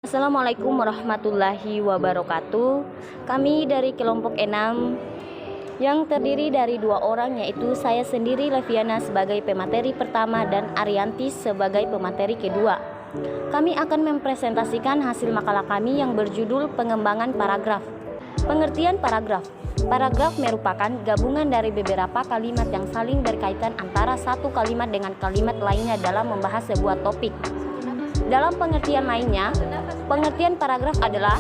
Assalamualaikum warahmatullahi wabarakatuh. Kami dari kelompok 6 yang terdiri dari 2 orang, yaitu saya sendiri Leviana sebagai pemateri pertama dan Arianti sebagai pemateri kedua. Kami akan mempresentasikan hasil makalah kami yang berjudul pengembangan paragraf. Pengertian paragraf. Paragraf merupakan gabungan dari beberapa kalimat yang saling berkaitan antara satu kalimat dengan kalimat lainnya dalam membahas sebuah topik. Dalam pengertian lainnya, pengertian paragraf adalah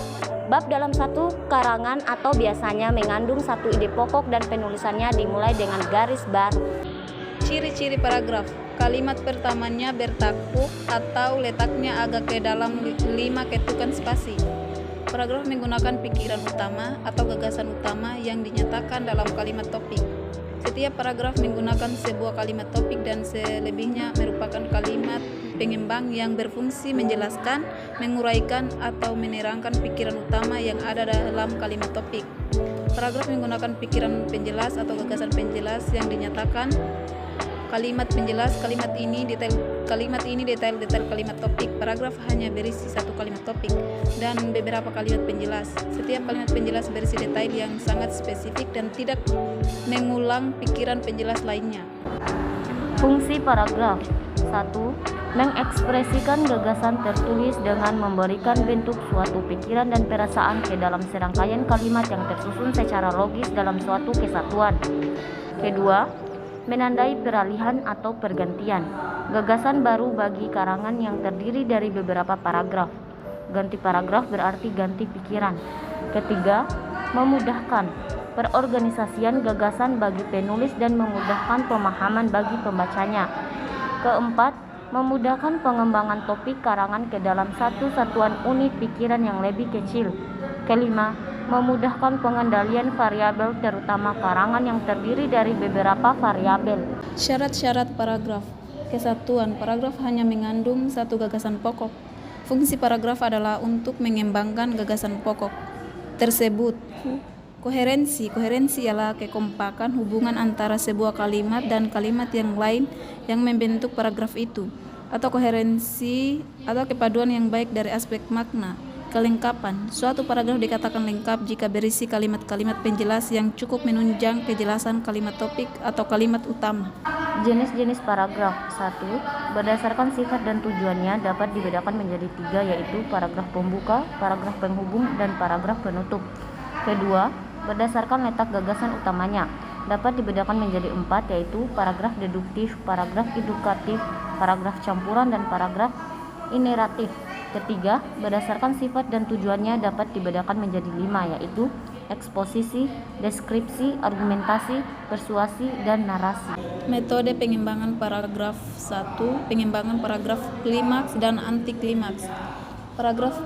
bab dalam satu karangan atau biasanya mengandung satu ide pokok dan penulisannya dimulai dengan garis baru. Ciri-ciri paragraf. Kalimat pertamanya bertakuk atau letaknya agak ke dalam 5 ketukan spasi. Paragraf menggunakan pikiran utama atau gagasan utama yang dinyatakan dalam kalimat topik. Setiap paragraf menggunakan sebuah kalimat topik dan selebihnya merupakan kalimat pengembang yang berfungsi menjelaskan, menguraikan, atau menerangkan pikiran utama yang ada dalam kalimat topik. Paragraf menggunakan pikiran penjelas atau gagasan penjelas yang dinyatakan kalimat penjelas. Kalimat ini detail-detail kalimat topik. Paragraf hanya berisi satu kalimat topik dan beberapa kalimat penjelas. Setiap kalimat penjelas berisi detail yang sangat spesifik dan tidak mengulang pikiran penjelas lainnya. Fungsi paragraf. 1. Mengekspresikan gagasan tertulis dengan memberikan bentuk suatu pikiran dan perasaan ke dalam serangkaian kalimat yang tersusun secara logis dalam suatu kesatuan. Kedua, menandai peralihan atau pergantian gagasan baru bagi karangan yang terdiri dari beberapa paragraf. Ganti paragraf berarti ganti pikiran. Ketiga, memudahkan perorganisasian gagasan bagi penulis dan memudahkan pemahaman bagi pembacanya. Keempat, memudahkan pengembangan topik karangan ke dalam satu satuan unit pikiran yang lebih kecil. Kelima, memudahkan pengendalian variabel terutama karangan yang terdiri dari beberapa variabel. Syarat-syarat paragraf. Kesatuan. Paragraf hanya mengandung satu gagasan pokok. Fungsi paragraf adalah untuk mengembangkan gagasan pokok tersebut. Koherensi ialah kekompakan hubungan antara sebuah kalimat dan kalimat yang lain yang membentuk paragraf itu, atau koherensi atau kepaduan yang baik dari aspek makna. Kelengkapan. Suatu paragraf dikatakan lengkap jika berisi kalimat-kalimat penjelas yang cukup menunjang kejelasan kalimat topik atau kalimat utama. Jenis-jenis paragraf. 1. Berdasarkan sifat dan tujuannya dapat dibedakan menjadi 3, yaitu paragraf pembuka, paragraf penghubung, dan paragraf penutup. Kedua, berdasarkan letak gagasan utamanya dapat dibedakan menjadi 4, yaitu paragraf deduktif, paragraf edukatif, paragraf campuran, dan paragraf ineratif. Ketiga, berdasarkan sifat dan tujuannya dapat dibedakan menjadi 5, yaitu eksposisi, deskripsi, argumentasi, persuasi, dan narasi. Metode pengembangan paragraf. 1. Pengembangan paragraf klimaks dan anti klimaks. Paragraf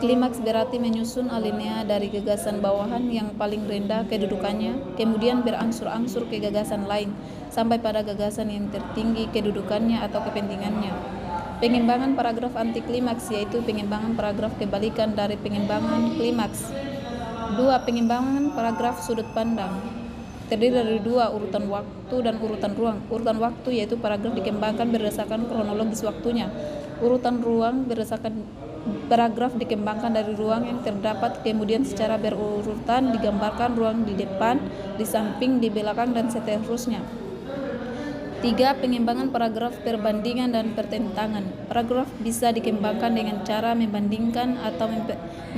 klimaks berarti menyusun alinea dari gagasan bawahan yang paling rendah kedudukannya, kemudian berangsur-angsur ke gagasan lain, sampai pada gagasan yang tertinggi kedudukannya atau kepentingannya. Pengembangan paragraf anti klimaks yaitu pengembangan paragraf kebalikan dari pengembangan klimaks. 2. Pengembangan paragraf sudut pandang. Terdiri dari 2, urutan waktu dan urutan ruang. Urutan waktu yaitu paragraf dikembangkan berdasarkan kronologis waktunya. Urutan ruang berdasarkan paragraf dikembangkan dari ruang yang terdapat, kemudian secara berurutan digambarkan ruang di depan, di samping, di belakang, dan seterusnya. 3. Pengembangan paragraf perbandingan dan pertentangan. Paragraf bisa dikembangkan dengan cara membandingkan atau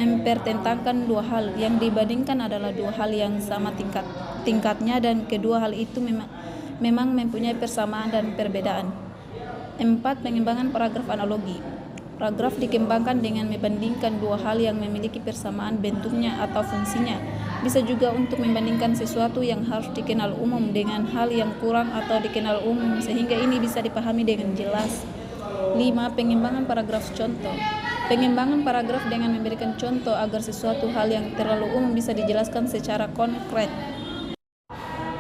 mempertentangkan dua hal. Yang dibandingkan adalah dua hal yang sama tingkatnya dan kedua hal itu memang mempunyai persamaan dan perbedaan. 4. Pengembangan paragraf analogi. Paragraf dikembangkan dengan membandingkan dua hal yang memiliki persamaan bentuknya atau fungsinya. Bisa juga untuk membandingkan sesuatu yang harus dikenal umum dengan hal yang kurang atau dikenal umum, sehingga ini bisa dipahami dengan jelas. 5. Pengembangan paragraf contoh. Pengembangan paragraf dengan memberikan contoh agar sesuatu hal yang terlalu umum bisa dijelaskan secara konkret.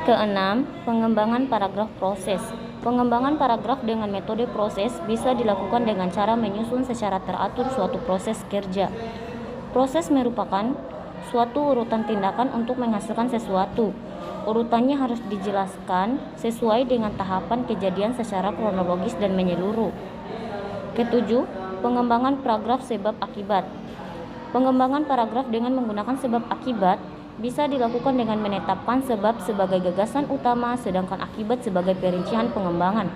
Keenam, pengembangan paragraf proses. Pengembangan paragraf dengan metode proses bisa dilakukan dengan cara menyusun secara teratur suatu proses kerja. Proses merupakan suatu urutan tindakan untuk menghasilkan sesuatu. Urutannya harus dijelaskan sesuai dengan tahapan kejadian secara kronologis dan menyeluruh. Ketujuh, Pengembangan paragraf sebab akibat. Pengembangan paragraf dengan menggunakan sebab akibat bisa dilakukan dengan menetapkan sebab sebagai gagasan utama sedangkan akibat sebagai perincian pengembangan.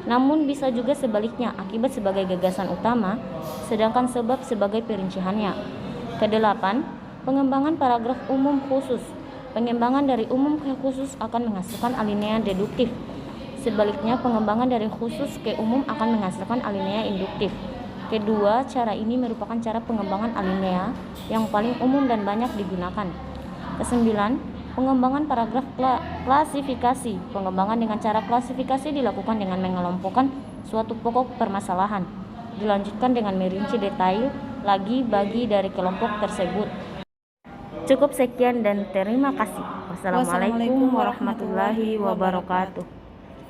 Namun bisa juga sebaliknya, akibat sebagai gagasan utama sedangkan sebab sebagai perinciannya. Kedelapan, pengembangan paragraf umum khusus. Pengembangan dari umum ke khusus akan menghasilkan alinea deduktif. Sebaliknya, pengembangan dari khusus ke umum akan menghasilkan alinea induktif. Kedua, cara ini merupakan cara pengembangan alinea yang paling umum dan banyak digunakan. Kesembilan, pengembangan paragraf klasifikasi. Pengembangan dengan cara klasifikasi dilakukan dengan mengelompokkan suatu pokok permasalahan. Dilanjutkan dengan merinci detail lagi bagi dari kelompok tersebut. Cukup sekian dan terima kasih. Wassalamualaikum warahmatullahi wabarakatuh.